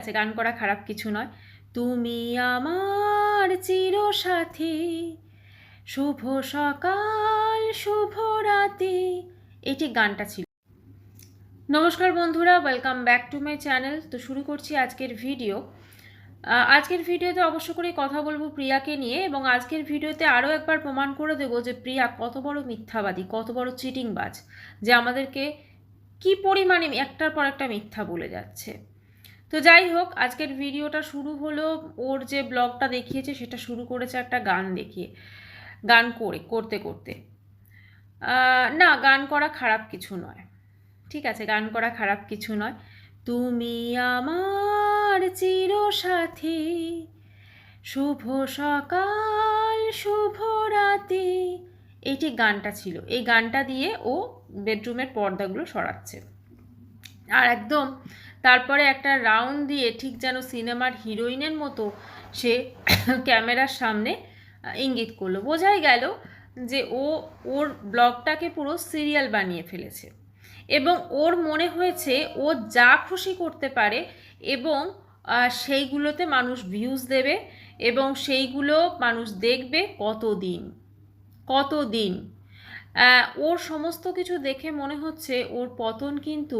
আছে, গান করা খারাপ কিছু নয়। তুমি আমার চিরসাথী, শুভ সকাল শুভ রাতে, এটি গানটা ছিল। নমস্কার বন্ধুরা, welcome back to my channel. তো শুরু করছি আজকের ভিডিও। আজকের ভিডিওতে অবশ্য করে কথা বলবো প্রিয়াকে নিয়ে, এবং আজকের ভিডিওতে আরও একবার প্রমাণ করে দেবো যে প্রিয়া কত বড় মিথ্যাবাদী, কত বড় চিটিংবাজ, যে আমাদেরকে কি পরিমাণে একটার পর একটা মিথ্যা বলে যাচ্ছে। তো যাই হোক, আজকের ভিডিওটা শুরু হলো, ওর যে ব্লগটা দেখিয়েছে সেটা শুরু করেছে একটা গান দেখিয়ে, গান করতে করতে। না, গান করা খারাপ কিছু নয়, ঠিক আছে, গান করা খারাপ কিছু নয়। তুমি আমার চিরসাথী, শুভ সকাল শুভ রাতে, এইটি গানটা ছিল। এই গানটা দিয়ে ও বেডরুমের পর্দাগুলো সরাচ্ছে, আর একদম তারপরে একটা রাউন্ড দিয়ে ঠিক যেন সিনেমার হিরোইনের মতো সে ক্যামেরার সামনে ইঙ্গিত করলো। বোঝাই গেল যে ওর ব্লগটাকে পুরো সিরিয়াল বানিয়ে ফেলেছে, এবং ওর মনে হয়েছে ও যা খুশি করতে পারে, এবং সেইগুলোতে মানুষ ভিউজ দেবে, এবং সেইগুলো মানুষ দেখবে কতদিন কতদিন। ওর সমস্ত কিছু দেখে মনে হচ্ছে ওর পতন কিন্তু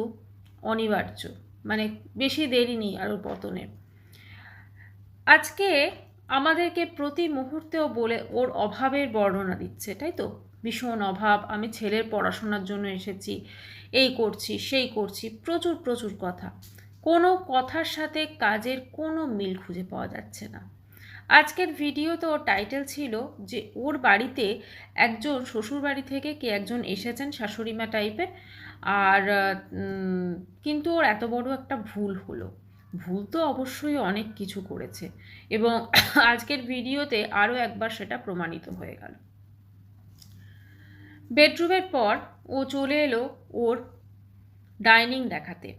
অনিবার্য, মানে বেশি দেরি নেই আর ওর পতনের। আজকে আমাদেরকে প্রতি মুহূর্তেও বলে ওর অভাবের বর্ণনা দিচ্ছে, তাই তো? ভীষণ অভাব, আমি ছেলের পড়াশোনার জন্য এসেছি, এই করছি সেই করছি, প্রচুর প্রচুর কথা। কোনো কথার সাথে কাজের কোনো মিল খুঁজে পাওয়া যাচ্ছে না। আজকের ভিডিওতে ওর টাইটেল ছিল যে ওর বাড়িতে একজন, শ্বশুর বাড়ি থেকে কে একজন এসেছেন, শাশুড়িমা টাইপের, আর কিন্তু ওর এত বড় একটা ভুল হলো। ভুল তো অবশ্যই অনেক কিছু করেছে, এবং আজকের ভিডিওতে আরও একবার সেটা প্রমাণিত হয়ে গেল। বেডরুমের পর ও চলে এলো ওর ডাইনিং দেখাতে,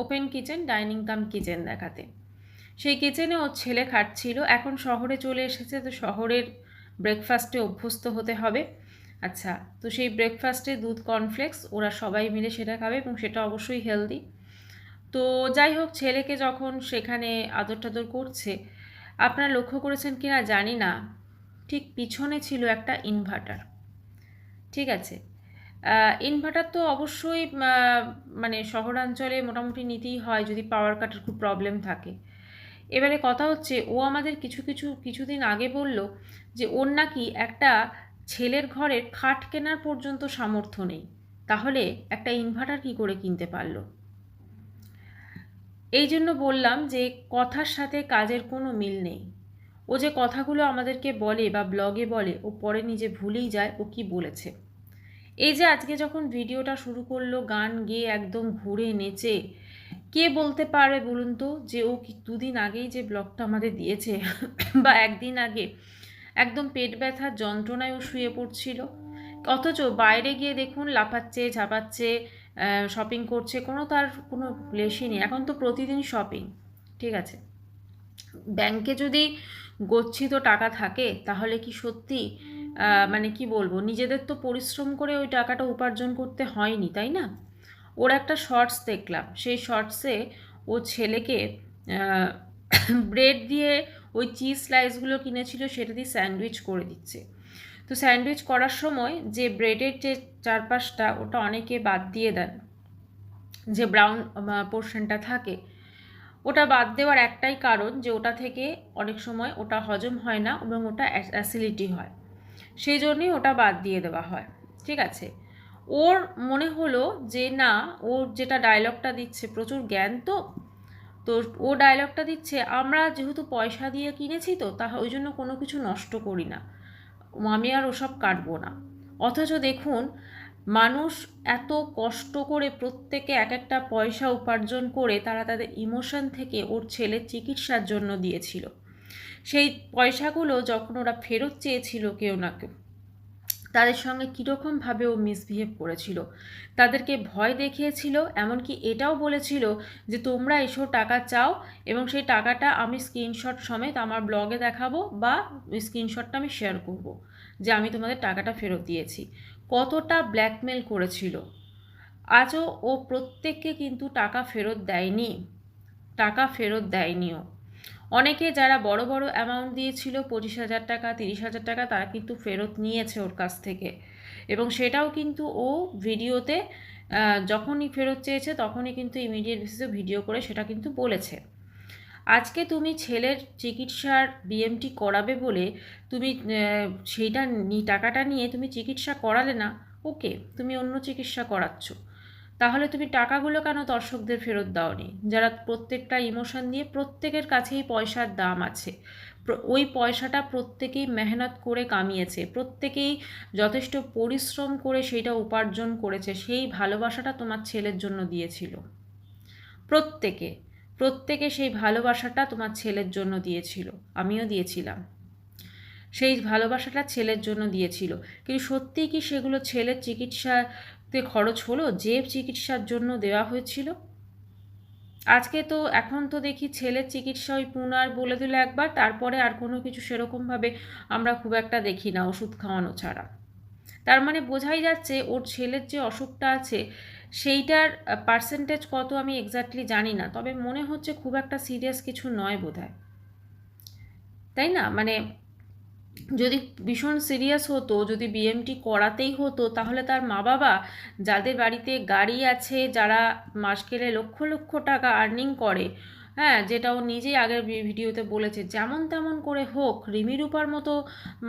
ওপেন কিচেন, ডাইনিং কাম কিচেন দেখাতে। সেই কিচেনে ওর ছেলে খাটছিল। এখন শহরে চলে এসেছে, তো শহরের ব্রেকফাস্টে অভ্যস্ত হতে হবে। আচ্ছা, তো সেই ব্রেকফাস্টে দুধ কর্নফ্লেক্স, ওরা সবাই মিলে সেটা খাবে, এবং সেটা অবশ্যই হেলদি। তো যাই হোক, ছেলেকে যখন সেখানে আদর টাদর করছে, আপনারা লক্ষ্য করেছেন কি না জানি না, ঠিক পিছনে ছিল একটা ইনভার্টার, ঠিক আছে। ইনভার্টার তো অবশ্যই মানে শহরাঞ্চলে মোটামুটি নিতেই হয় যদি পাওয়ার কাটের খুব প্রবলেম থাকে। এবারে কথা হচ্ছে, ও আমাদের কিছুদিন আগে বলল যে ওর নাকি একটা ছেলের ঘরের খাট কেনার পর্যন্ত সামর্থ্য নেই, তাহলে একটা ইনভার্টার কি করে কিনতে পারলো? এই জন্য বললাম যে কথার সাথে কাজের কোনো মিল নেই। ও যে কথাগুলো আমাদেরকে বলে বা ব্লগে বলে, ও পরে নিজে ভুলেই যায় ও কি বলেছে। এই যে আজকে যখন ভিডিওটা শুরু করলো গান গেয়ে একদম ঘুরে নেচে, কে বলতে পারবে বলুন তো যে ও দুদিন আগেই যে ব্লগটা আমাদের দিয়েছে বা একদিন আগে একদম পেট ব্যথার যন্ত্রণায় ও শুয়ে পড়ছিল, অথচ বাইরে গিয়ে দেখুন লাফাচ্ছে ঝাপাচ্ছে, শপিং করছে, তার কোনো লেশই নেই। এখন তো প্রতিদিন শপিং, ঠিক আছে। ব্যাংকে যদি গচ্ছিত টাকা থাকে তাহলে কি সত্যি, মানে কি বলবো, নিজেদের তো পরিশ্রম করে ওই টাকাটা উপার্জন করতে হয়নি, তাই না? ওর একটা শর্টস দেখলাম, সেই শর্টসে ও ছেলেকে ব্রেড দিয়ে ওই চিজ স্লাইসগুলো কিনেছিল সেটা দিয়ে স্যান্ডউইচ করে দিচ্ছে। তো স্যান্ডউইচ করার সময় যে ব্রেডের যে চারপাশটা, ওটা অনেকে বাদ দিয়ে দেন, যে ব্রাউন পোর্শনটা থাকে, ওটা বাদ দেওয়ার একটাই কারণ যে ওটা থেকে অনেক সময় ওটা হজম হয় না, এবং ওটা অ্যাসিডিটি হয়, সেই জন্যই ওটা বাদ দিয়ে দেওয়া হয়, ঠিক আছে। ওর মনে হলো যে না, ওর যেটা ডায়লগটা দিচ্ছে, প্রচুর জ্ঞান তো, তো ও ডায়লগটা দিচ্ছে, আমরা যেহেতু পয়সা দিয়ে কিনেছি তো ওই জন্য কোনো কিছু নষ্ট করি না, আমি আর ওসব কাটবো না। অথচ দেখুন, মানুষ এত কষ্ট করে প্রত্যেকে এক একটা পয়সা উপার্জন করে তারা তাদের ইমোশন থেকে ওর ছেলের চিকিৎসার জন্য দিয়েছিল। সেই পয়সাগুলো যখন ওরা ফেরত চেয়েছিল কেউ না কেউ, তাদের সঙ্গে কীরকমভাবে ও মিসবিহেভ করেছিল, তাদেরকে ভয় দেখিয়েছিল, এমনকি এটাও বলেছিল যে তোমরা এসো টাকা চাও, এবং সেই টাকাটা আমি স্ক্রিনশট সমেত আমার ব্লগে দেখাবো, বা ওই স্ক্রিনশটটা আমি শেয়ার করব যে আমি তোমাদের টাকাটা ফেরত দিয়েছি। কতটা ব্ল্যাকমেল করেছিল। আজও ও প্রত্যেককে কিন্তু টাকা ফেরত দেয়নি, টাকা ফেরত দেয়নিও। অনেকে যারা বড় বড় অ্যামাউন্ট দিয়েছিল 25,000 টাকা 30,000 টাকা, তারা কিন্তু ফেরত নিয়েছে ওর কাছ থেকে, এবং সেটাও কিন্তু ও ভিডিওতে যখনই ফেরত চেয়েছে তখনই কিন্তু ইমিডিয়েট বেসিসে ভিডিও করে সেটা কিন্তু বলেছে। আজকে তুমি ছেলের চিকিৎসার বিএমটি করাবে বলে তুমি সেইটা টাকাটা নিয়ে তুমি চিকিৎসা করালে না, ওকে তুমি অন্য চিকিৎসা করাচ্ছ, তাহলে তুমি টাকাগুলো কেন দর্শকদের ফেরত দাওনি? যারা প্রত্যেকটা ইমোশন দিয়ে, প্রত্যেকের কাছেই পয়সার দাম আছে, ওই পয়সাটা প্রত্যেকেই মেহনত করে কামিয়েছে, প্রত্যেকেই যথেষ্ট পরিশ্রম করে সেইটা উপার্জন করেছে, সেই ভালোবাসাটা তোমার ছেলের জন্য দিয়েছিল। প্রত্যেকে প্রত্যেকে সেই ভালোবাসাটা তোমার ছেলের জন্য দিয়েছিল, আমিও দিয়েছিলাম, সেই ভালোবাসাটা ছেলের জন্য দিয়েছিল। কিন্তু সত্যিই কি সেগুলো ছেলের চিকিৎসাতে খরচ হলো, যে চিকিৎসার জন্য দেওয়া হয়েছিল? আজকে তো এখন তো দেখি ছেলের চিকিৎসা ওই পুনার বলে দিল একবার, তারপরে আর কোনো কিছু সেরকমভাবে আমরা খুব একটা দেখি না ওষুধ খাওয়ানো ছাড়া। তার মানে বোঝাই যাচ্ছে ওর ছেলের যে অসুখটা আছে সেইটার পার্সেন্টেজ কত আমি এক্স্যাক্টলি জানি না, তবে মনে হচ্ছে খুব একটা সিরিয়াস কিছু নয় বোধহয়, তাই না? মানে যদি ভীষণ সিরিয়াস হতো, যদি বিএমটি করাতেই হতো, তাহলে তার মা বাবা যাদের বাড়িতে গাড়ি আছে, যারা মাস গেলে লক্ষ লক্ষ টাকা আর্নিং করে, হ্যাঁ, যেটা ও নিজেই আগের ভিডিওতে বলেছে, যেমন তেমন করে হোক রিমি রূপার মতো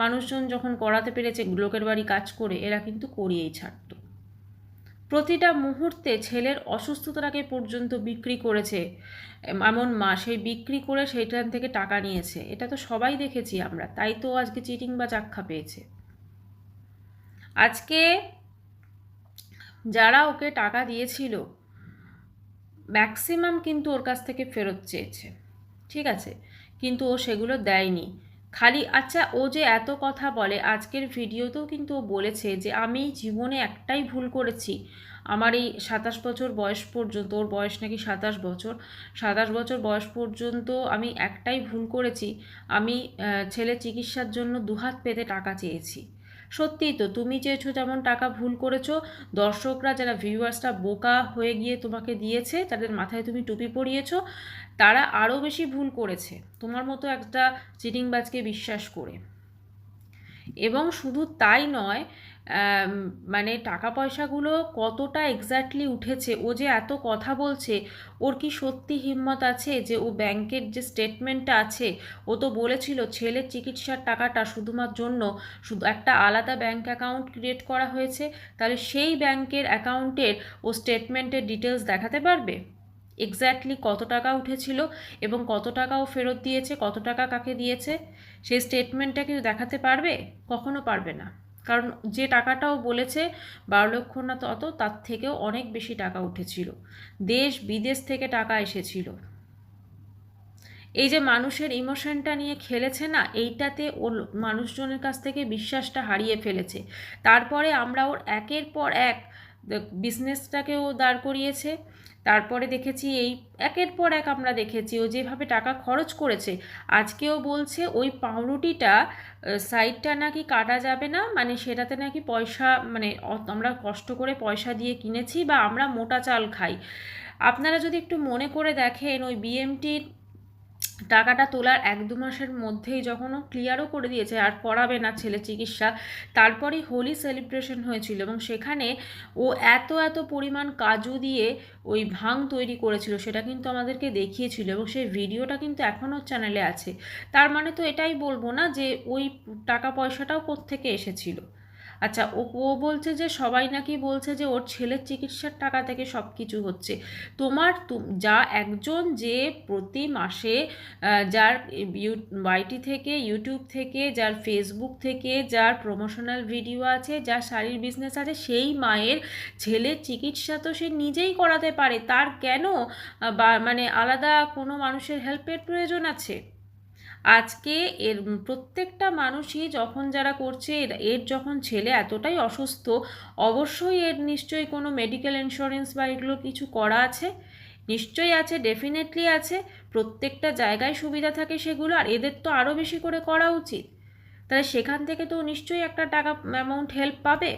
মানুষজন যখন করাতে পেরেছে লোকের বাড়ি কাজ করে, এরা কিন্তু করিয়েই ছাড়তো। প্রতিটা মুহূর্তে ছেলের অসুস্থতাটাকে পর্যন্ত বিক্রি করেছে এমন মা, সেই বিক্রি করে সেইখান থেকে টাকা নিয়েছে, এটা তো সবাই দেখেছি আমরা, তাই তো আজকে চিটিং বা চাক্ষা পেয়েছে। আজকে যারা ওকে টাকা দিয়েছিল ম্যাক্সিমাম কিন্তু ওর কাছ থেকে ফেরত চেয়েছে, ঠিক আছে, কিন্তু ও সেগুলো দেয়নি। খালি আচ্ছা, ও যে এত কথা বলে, আজকের ভিডিওতেও কিন্তু ও বলেছে যে আমি জীবনে একটাই ভুল করেছি, আমার এই 27 বছর বয়স পর্যন্ত, ওর বয়স নাকি 27 বছর, 27 বছর বয়স পর্যন্ত আমি একটাই ভুল করেছি, আমি ছেলে চিকিৎসার জন্য দুহাত পেতে টাকা চেয়েছি। সত্যিই তো, তুমি চেয়েছো যেমন টাকা, ভুল করেছো, দর্শকরা যারা ভিউয়ার্সরা বোকা হয়ে গিয়ে তোমাকে দিয়েছে, তাদের মাথায় তুমি টুপি পরিয়েছো, তারা আরও বেশি ভুল করেছে তোমার মতো একটা চিটিংবাজকে বিশ্বাস করে। এবং শুধু তাই নয়, মানে টাকা পয়সাগুলো কতটা এক্স্যাক্টলি উঠেছে, ও যে এত কথা বলছে, ওর কি সত্যি হিম্মত আছে যে ও ব্যাংকের যে স্টেটমেন্টটা আছে, ও তো বলেছিল ছেলের চিকিৎসার টাকাটা শুধুমাত্র জন্য শুধু একটা আলাদা ব্যাংক অ্যাকাউন্ট ক্রিয়েট করা হয়েছে, তাহলে সেই ব্যাংকের অ্যাকাউন্টের ও স্টেটমেন্টের ডিটেলস দেখাতে পারবে এক্স্যাক্টলি কত টাকা উঠেছিল এবং কত টাকাও ফেরত দিয়েছে, কত টাকা কাকে দিয়েছে, সেই স্টেটমেন্টটা কিন্তু দেখাতে পারবে? কখনো পারবে না, কারণ যে টাকাটাও বলেছে 12 লক্ষ না তত, তার থেকেও অনেক বেশি টাকা উঠেছিল, দেশ বিদেশ থেকে টাকা এসেছিল। এই যে মানুষের ইমোশনটা নিয়ে খেলেছে না, এইটাতে ওর মানুষজনের কাছ থেকে বিশ্বাসটা হারিয়ে ফেলেছে। তারপরে আমরা ওর একের পর এক বিজনেসটাকেও দাঁড় করিয়েছে, তারপরে দেখেছি এই একের পর এক আমরা দেখেছি ও যেভাবে টাকা খরচ করেছে। আজকেও বলছে ওই পাউরুটিটা সাইডটা নাকি কাটা যাবে না, মানে সেটাতে নাকি পয়সা, মানে আমরা কষ্ট করে পয়সা দিয়ে কিনেছি বা আমরা মোটা চাল খাই। আপনারা যদি একটু মনে করে দেখেন, ওই বিএমটির টাকাটা তোলার 1-2 মাসের মধ্যেই যখন ও ক্লিয়ারও করে দিয়েছে আর করাবে না ছেলে চিকিৎসা, তারপরেই হোলি সেলিব্রেশন হয়েছিল এবং সেখানে ও এত এত পরিমাণ কাজু দিয়ে ওই ভাং তৈরি করেছিল, সেটা কিন্তু আমাদেরকে দেখিয়েছিল এবং সেই ভিডিওটা কিন্তু এখনও চ্যানেলে আছে। তার মানে তো এটাই বলবো না যে ওই টাকা পয়সাটাও কোত্থেকে এসেছিল। আচ্ছা, ও বলছে যে সবাই নাকি বলছে যে ওর ছেলের চিকিৎসার টাকা থেকে সব কিছু হচ্ছে। তোমার যা একজন যে প্রতি মাসে যার ওয়াইটি থেকে, ইউটিউব থেকে, যার ফেসবুক থেকে, যার প্রমোশনাল ভিডিও আছে, যার শাড়ির বিজনেস আছে, সেই মায়ের ছেলের চিকিৎসা তো সে নিজেই করাতে পারে, তার কেন বা মানে আলাদা কোনো মানুষের হেল্পের প্রয়োজন আছে? আজকে এর প্রত্যেকটা মানুষই যখন যারা করছে, এর যখন ছেলে এতটাই অসুস্থ, অবশ্যই এর নিশ্চয়ই কোনো মেডিকেল ইন্স্যুরেন্স বা এগুলো কিছু করা আছে, নিশ্চয়ই আছে, ডেফিনেটলি আছে। প্রত্যেকটা জায়গায় সুবিধা থাকে সেগুলো, আর এদের তো আরও বেশি করে করা উচিত, তাহলে সেখান থেকে তো নিশ্চয়ই একটা টাকা অ্যামাউন্ট হেল্প পাবে।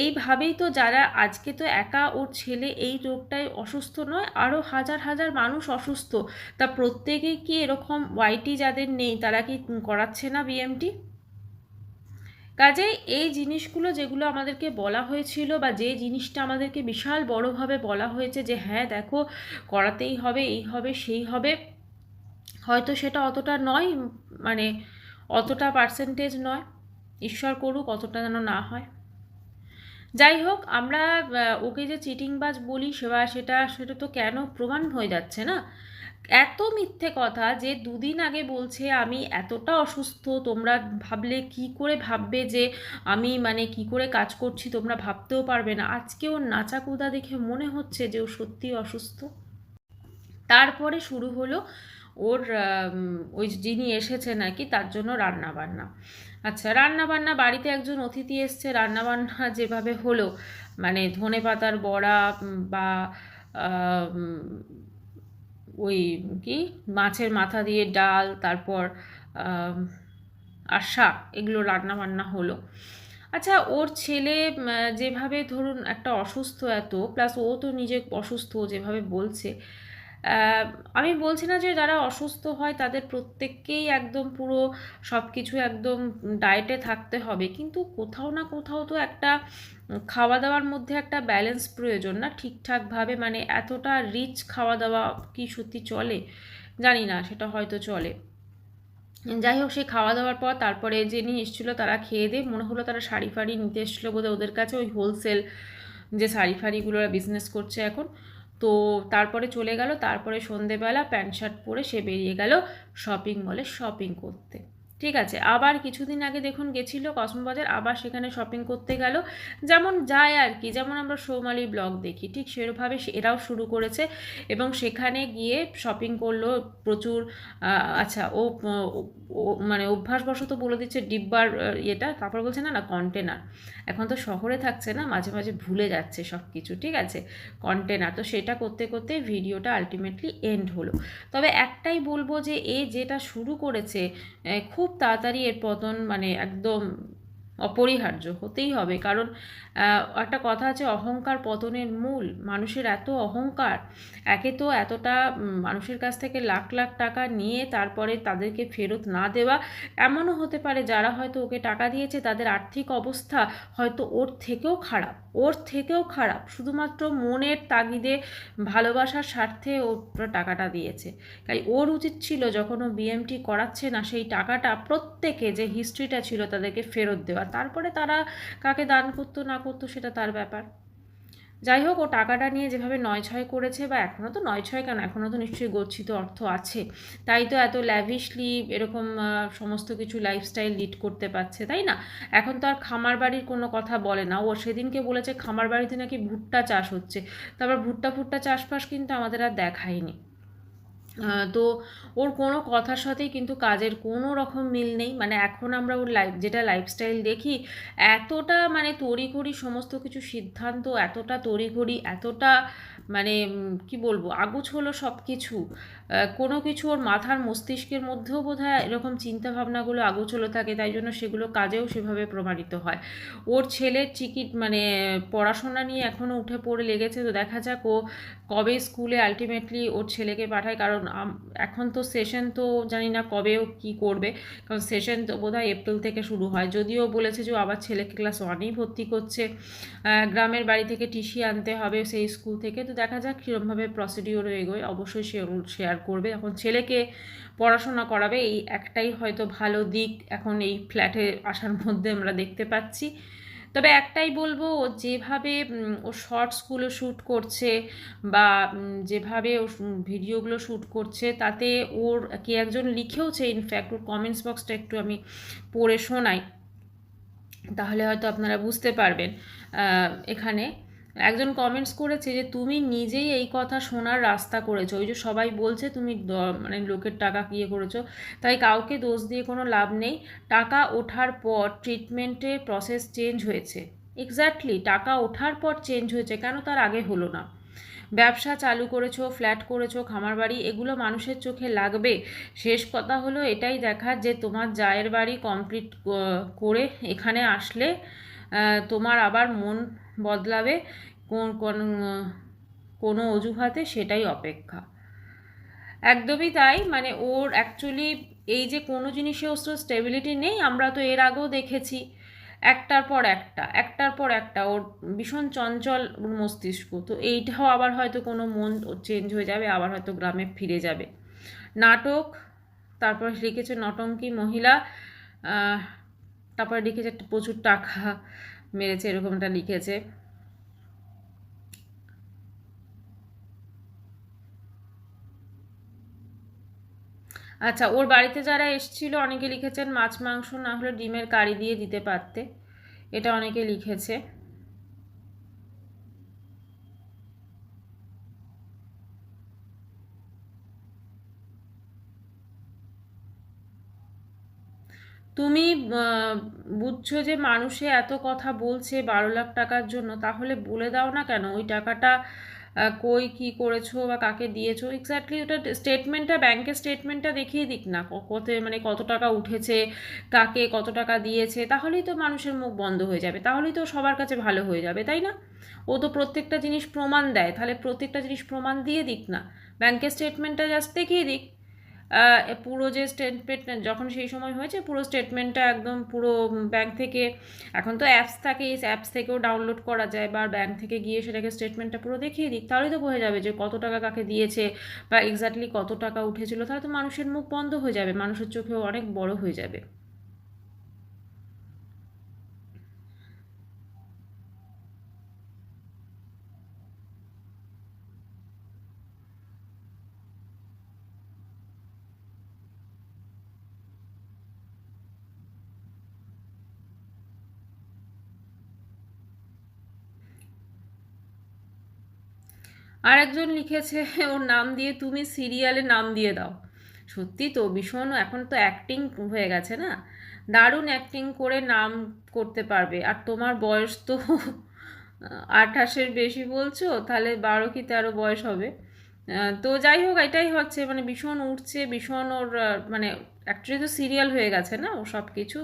এইভাবেই তো যারা আজকে তো একা ওর ছেলে এই রোগটায় অসুস্থ নয়, আরও হাজার হাজার মানুষ অসুস্থ, তা প্রত্যেকেই কি এরকম ওয়াইটি যাদের নেই তারা কি করাচ্ছে না বিএমটি? কাজেই এই জিনিসগুলো যেগুলো আমাদেরকে বলা হয়েছিল, বা যে জিনিসটা আমাদেরকে বিশাল বড়োভাবে বলা হয়েছে যে হ্যাঁ দেখো করাতেই হবে, এই হবে সেই হবে, হয়তো সেটা অতটা নয়, মানে অতটা পার্সেন্টেজ নয়, ঈশ্বর করুক অতটা যেন না হয়। যাই হোক, আমরা ওকে যে চিটিংবাজ বলি সেটা সেটা তো কেন প্রমাণ হয়ে যাচ্ছে না। এত মিথ্যে কথা যে 2 দিন আগে বলছে আমি এতটা অসুস্থ, তোমরা ভাবলে কি করে ভাববে যে আমি মানে কি করে কাজ করছি, তোমরা ভাবতেও পারবে না। আজকে ওর নাচাকুদা দেখে মনে হচ্ছে যে ও সত্যি অসুস্থ। তারপরে শুরু হলো ওর ওই যিনি এসেছে নাকি তার জন্য রান্না বান্না। আচ্ছা, রান্না বান্না, বাড়িতে একজন অতিথি এসছে, রান্না বান্না যেভাবে হলো, মানে ধনেপাতার বড়া বা ওই কি মাছের মাথা দিয়ে ডাল, তারপর আর শাক, এগুলো রান্না বান্না হলো। আচ্ছা, ওর ছেলে যেভাবে ধরুন একটা অসুস্থ এত, প্লাস ও তো নিজে অসুস্থ যেভাবে বলছে, আমি বলছি না যে যারা অসুস্থ হয় তাদের প্রত্যেককেই একদম পুরো সব কিছু একদম ডায়েটে থাকতে হবে, কিন্তু কোথাও না কোথাও তো একটা খাওয়া দাওয়ার মধ্যে একটা ব্যালেন্স প্রয়োজন না ঠিকঠাকভাবে। মানে এতটা রিচ খাওয়া দাওয়া কি সত্যি চলে? জানি না, সেটা হয়তো চলে। যাই হোক, সেই খাওয়া দাওয়ার পর তারপরে যিনি এসেছিলো তারা খেয়ে দিয়ে মনে হলো তারা শাড়ি ফাড়ি নিতে এসেছিলো বোধহয়, ওদের কাছে ওই হোলসেল যে শাড়ি ফাড়িগুলো বিজনেস করছে এখন। তো তারপরে চলে গেল, তারপরে সন্ধেবেলা প্যান্ট শার্ট পরে সে বেরিয়ে গেল শপিং মলে শপিং করতে। ঠিক আছে, আবার কিছুদিন আগে দেখুন গেছিলো কসমোবাজার, আবার সেখানে শপিং করতে গেল, যেমন যায় আর কি, যেমন আমরা সৌমালি ব্লগ দেখি ঠিক সেরকমভাবে এরাও শুরু করেছে। এবং সেখানে গিয়ে শপিং করলো প্রচুর। আচ্ছা, ও মানে অভ্যাসবশত বলে দিচ্ছে ডিব্বার ইয়েটা, তারপর বলছে না না কন্টেনার। এখন তো শহরে থাকছে না, মাঝে মাঝে ভুলে যাচ্ছে সব কিছু, ঠিক আছে, কন্টেনার। তো সেটা করতে করতে ভিডিওটা আলটিমেটলি এন্ড হলো। তবে একটাই বলবো যে এ যেটা শুরু করেছে, খুব তাড়াতাড়ি এর পতন মানে একদম অপরিহার্য, হতেই হবে। কারণ একটা কথা আছে, অহংকার পতনের মূল। মানুষের এত অহংকার, একে তো এতটা মানুষের কাছ থেকে লাখ লাখ টাকা নিয়ে তারপরে তাদেরকে ফেরত না দেওয়া। এমনও হতে পারে যারা হয়তো ওকে টাকা দিয়েছে তাদের আর্থিক অবস্থা হয়তো ওর থেকেও খারাপ, ওর থেকেও খারাপ, শুধুমাত্র মনের তাগিদে ভালোবাসার স্বার্থে ও টাকাটা দিয়েছে। তাই ওর উচিত ছিল যখন ও বিএমটি করাচ্ছে না সেই টাকাটা প্রত্যেকে যে হিস্ট্রিটা ছিল তাদেরকে ফেরত দেওয়া, তারপরে তারা কাকে দান করতো না করতো সেটা তার ব্যাপার। যাই হোক, ও টাকাটা নিয়ে যেভাবে নয় ছয় করেছে, বা এখনও তো নয় ছয় কেন, এখনও তো নিশ্চয়ই গচ্ছিত অর্থ আছে, তাই তো এত ল্যাভিশলি এরকম সমস্ত কিছু লাইফস্টাইল লিড করতে পারছে, তাই না? এখন তো আর খামার বাড়ির কোনো কথা বলে না। ও সেদিনকে বলেছে খামার বাড়িতে নাকি ভুট্টা চাষ হচ্ছে, তারপর ভুট্টা ফুট্টা চাষবাস কিন্তু আমাদের আর দেখায়নি। তো ওর কোনো কথার সাথেই কিন্তু কাজের কোনো রকম মিল নেই। মানে এখন আমরা ওর যেটা লাইফস্টাইল দেখি, এতটা মানে তড়িঘড়ি সমস্ত কিছু সিদ্ধান্ত, এতটা তড়িঘড়ি, এতটা মানে কি বলবো, আগুছলো সব কিছু। কোনো কিছু ওর মাথার মস্তিষ্কের মধ্যেও বোধহয় এরকম চিন্তাভাবনাগুলো আগুছলো থাকে, তাই জন্য সেগুলো কাজেও সেভাবে প্রমাণিত হয়। ওর ছেলের মানে পড়াশোনা নিয়ে এখনও উঠে পড়ে লেগেছে। তো দেখা যাক ও কবে স্কুলে আলটিমেটলি ওর ছেলেকে পাঠায়। কারণ এখন তো সেশন তো জানি না কবেও কি করবে, কারণ সেশন তো বোধহয় এপ্রিল থেকে শুরু হয়। যদিও বলেছে যে আবার ছেলেকে ক্লাস 1এই ভর্তি করছে, গ্রামের বাড়ি থেকে টিসি আনতে হবে সেই স্কুল থেকে। তো দেখা যাক কীরকমভাবে প্রসিডিওর এগোয়, অবশ্যই সে শেয়ার করবে। এখন ছেলেকে পড়াশোনা করাবে, এই একটাই হয়তো ভালো দিক এখন এই ফ্ল্যাটে আসার মধ্যে আমরা দেখতে পাচ্ছি। তবে একটাই বলবো, ও যেভাবে ও শর্টসগুলো শ্যুট করছে বা যেভাবে ও ভিডিওগুলো শ্যুট করছে, তাতে ওর কে একজন লিখেওছে, ইনফ্যাক্ট ওর কমেন্টস বক্সটা একটু আমি পড়ে শোনাই, তাহলে হয়তো আপনারা বুঝতে পারবেন। এখানে একজন কমেন্টস করেছে যে তুমি নিজেই এই কথা শোনার রাস্তা করেছো, ওই যে সবাই বলছে তুমি মানে লোকের টাকা ইয়ে করেছো, তাই কাউকে দোষ দিয়ে কোনো লাভ নেই। টাকা ওঠার পর ট্রিটমেন্টের প্রসেস চেঞ্জ হয়েছে। এক্স্যাক্টলি, টাকা ওঠার পর চেঞ্জ হয়েছে, কেন তার আগে হলো না? ব্যবসা চালু করেছো, ফ্ল্যাট করেছো, খামার বাড়ি, এগুলো মানুষের চোখে লাগবে। শেষ কথা হলো এটাই দেখার যে তোমার জায়ের বাড়ি কমপ্লিট করে এখানে আসলে তোমার আবার মন বদলাবে কোনো অজুহাতে, সেটাই অপেক্ষা। একদমই তাই। মানে ওর অ্যাকচুয়ালি এই যে কোনো জিনিসে ওর স্টেবিলিটি নেই, আমরা তো এর আগেও দেখেছি একটার পর একটা ওর ভীষণ চঞ্চল ওর মস্তিষ্ক। তো এইটাও আবার হয়তো কোনো মন চেঞ্জ হয়ে যাবে, আবার হয়তো গ্রামে ফিরে যাবে। নাটক, তারপর লিখেছে নটঙ্কী মহিলা, তারপরে লিখেছে প্রচুর টাকা মেরেছে, এরকমটা লিখেছে। আচ্ছা, ওর বাড়িতে যারা এসছিল অনেকে লিখেছেন মাছ মাংস না হলে ডিমের কারি দিয়ে দিতে পারতে, এটা অনেকে লিখেছে। তুমি বুঝছো যে মানুষে এত কথা বলছে 12 লাখ টাকার জন্য, তাহলে বলে দাও না কেন ওই টাকাটা কই কি করেছো বা কাকে দিয়েছো এক্স্যাক্টলি। ওটা স্টেটমেন্টটা, ব্যাংকের স্টেটমেন্টটা দেখিয়ে দিক না, কত মানে কত টাকা উঠেছে, কাকে কত টাকা দিয়েছে, তাহলেই তো মানুষের মুখ বন্ধ হয়ে যাবে, তাহলেই তো সবার কাছে ভালো হয়ে যাবে, তাই না? ও তো প্রত্যেকটা জিনিস প্রমাণ দেয়, তাহলে প্রত্যেকটা জিনিস প্রমাণ দিয়ে দিক না, ব্যাংকের স্টেটমেন্টটা জাস্ট দেখিয়ে দিক। পুরো যে স্টেটমেন্ট যখন সেই সময় হয়েছে, পুরো স্টেটমেন্টটা একদম পুরো ব্যাংক থেকে, এখন তো অ্যাপস থাকে, এই অ্যাপস থেকেও ডাউনলোড করা যায়, বা ব্যাংক থেকে গিয়ে সেটাকে স্টেটমেন্টটা পুরো দেখিয়ে দিক, তাহলেই তো বোঝা যাবে যে কত টাকা কাকে দিয়েছে বা এক্স্যাক্টলি কত টাকা উঠেছিল। তাহলে তো মানুষের মুখ বন্ধ হয়ে যাবে, মানুষের চোখেও অনেক বড় হয়ে যাবে। আর একজন লিখেছে ওর নাম দিয়ে তুমি সিরিয়ালে নাম দিয়ে দাও। সত্যি তো ভীষণ, এখন তো অ্যাক্টিং হয়ে গেছে না, দারুণ অ্যাক্টিং করে নাম করতে পারবে। আর তোমার বয়স তো 28-এর বেশি বলছো, তাহলে 12 কি 13 বয়স হবে। তো যাই হোক, এটাই হচ্ছে মানে ভীষণ উঠছে, ভীষণ ওর মানে অ্যাকচুয়ালি তো সিরিয়াল হয়ে গেছে না ও সব কিছু।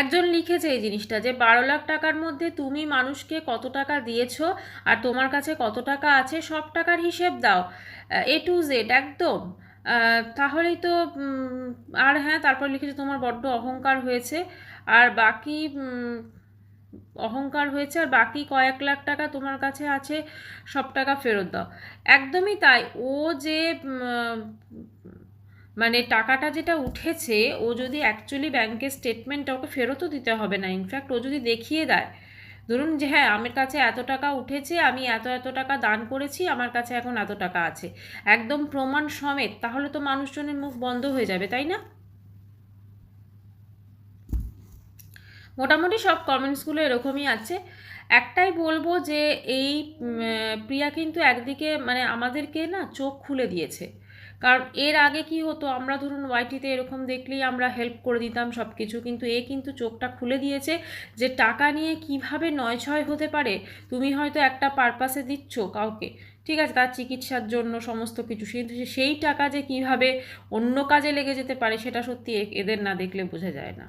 একজন লিখেছে এই জিনিসটা যে 12 লাখ টাকার মধ্যে তুমি মানুষকে কত টাকা দিয়েছো আর তোমার কাছে কত টাকা আছে সব টাকার হিসেব দাও, A to Z একদম। তাহলেই তো আর হ্যাঁ, তারপর লিখেছে তোমার বড্ড অহংকার হয়েছে, আর বাকি অহংকার হয়েছে আর বাকি কয়েক লাখ টাকা তোমার কাছে আছে, সব টাকা ফেরত দাও। একদমই তাই। ও যে মানে টাকাটা যেটা উঠেছে, ও যদি অ্যাকচুয়ালি ব্যাংকের স্টেটমেন্টটা ওকে ফেরতও দিতে হবে না, ইনফ্যাক্ট ও যদি দেখিয়ে দেয়, ধরুন যে হ্যাঁ আমার কাছে এত টাকা উঠেছে, আমি এত এত টাকা দান করেছি, আমার কাছে এখন এত টাকা আছে, একদম প্রমাণ সমেত, তাহলে তো মানুষজনের মুখ বন্ধ হয়ে যাবে, তাই না? মোটামুটি সব কমেন্টসগুলো এরকমই আছে। একটাই বলবো যে এই প্রিয়া কিন্তু একদিকে মানে আমাদেরকে না চোখ খুলে দিয়েছে। কারণ এর আগে কি হতো, আমরা ধরুন ওয়াইটিতে এরকম দেখলেই আমরা হেল্প করে দিতাম সব কিছু, কিন্তু এ কিন্তু চোখটা খুলে দিয়েছে যে টাকা নিয়ে কিভাবে নয় ছয় হতে পারে। তুমি হয়তো একটা পারপাসে দিচ্ছ কাউকে, ঠিক আছে, তার চিকিৎসার জন্য সমস্ত কিছু, কিন্তু সেই টাকা যে কিভাবে অন্য কাজে লেগে যেতে পারে, সেটা সত্যি এদের না দেখলে বোঝা যায় না।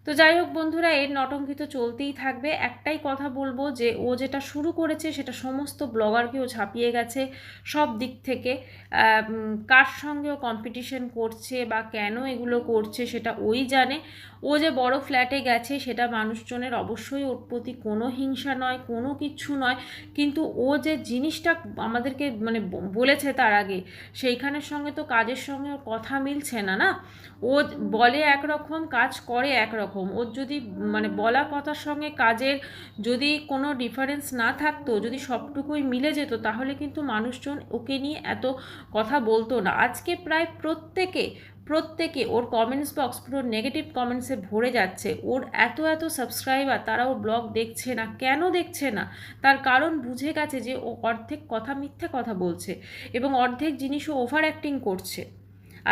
তো যাই হোক বন্ধুরা, এর নটঙ্কি তো চলতেই থাকবে। একটাই কথা বলবো যে ও যেটা শুরু করেছে সেটা সমস্ত ব্লগারকেও ছাপিয়ে গেছে সব দিক থেকে। কার সঙ্গে ও কম্পিটিশন করছে বা কেন এগুলো করছে সেটা ওই জানে। ও যে বড় ফ্ল্যাটে গেছে সেটা মানুষজনের অবশ্যই ওর প্রতি কোনো হিংসা নয়, কোনো কিচ্ছু নয়, কিন্তু ও যে জিনিসটা আমাদেরকে মানে বলেছে তার আগে, সেইখানের সঙ্গে তো কাজের সঙ্গে ওর কথা মিলছে না, না? ও বলে একরকম, কাজ করে একরকম। ওর যদি মানে বলা কথার সঙ্গে কাজের যদি কোনো ডিফারেন্স না থাকতো, যদি সবটুকুই মিলে যেত, তাহলে কিন্তু মানুষজন ওকে নিয়ে এত কথা বলতো না। আজকে প্রায় প্রত্যেকে ওর কমেন্টস বক্স পুরো নেগেটিভ কমেন্টসে ভরে যাচ্ছে। ওর এত এত সাবস্ক্রাইবার, তারা ওর ব্লগ দেখছে না। কেন দেখছে না? তার কারণ বুঝে গেছে যে ও অর্ধেক কথা মিথ্যে কথা বলছে এবং অর্ধেক জিনিসও ওভার অ্যাক্টিং করছে।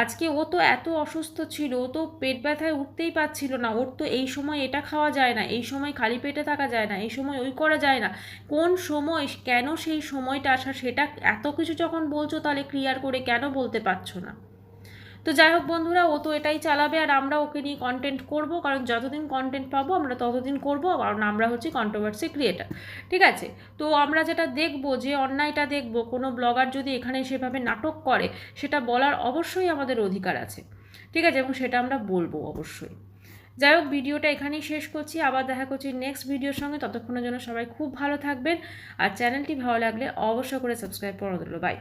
আজকে ও তো এত অসুস্থ ছিল, ও তো পেট ব্যথায় উঠতেই পারছিল না, ওর তো এই সময় এটা খাওয়া যায় না, এই সময় খালি পেটে থাকা যায় না, এই সময় ওই করা যায় না, কোন সময় কেন সেই সময়টা আসা, সেটা এত কিছু যখন বলছো তাহলে ক্লিয়ার করে কেন বলতে পারছো না? তো যাই হোক বন্ধুরা, ও তো এটাই চালাবে আর আমরা ওকে নিয়ে কন্টেন্ট করব, কারণ যতদিন কন্টেন্ট পাবো আমরা ততদিন করব, কারণ আমরা হচ্ছি কন্ট্রোভার্সি ক্রিয়েটার। ঠিক আছে? তো আমরা যেটা দেখব, যে অন্যায়টা দেখব, কোনো ব্লগার যদি এখানে সেভাবে নাটক করে, সেটা বলার অবশ্যই আমাদের অধিকার আছে। ঠিক আছে? এবং সেটা আমরা বলবো অবশ্যই। যাই হোক, ভিডিওটা এখানেই শেষ করছি, আবার দেখা করছি নেক্সট ভিডিওর সঙ্গে। ততক্ষণের জন্য সবাই খুব ভালো থাকবেন, আর চ্যানেলটি ভালো লাগলে অবশ্যই করে সাবস্ক্রাইব করে দিল। বাই।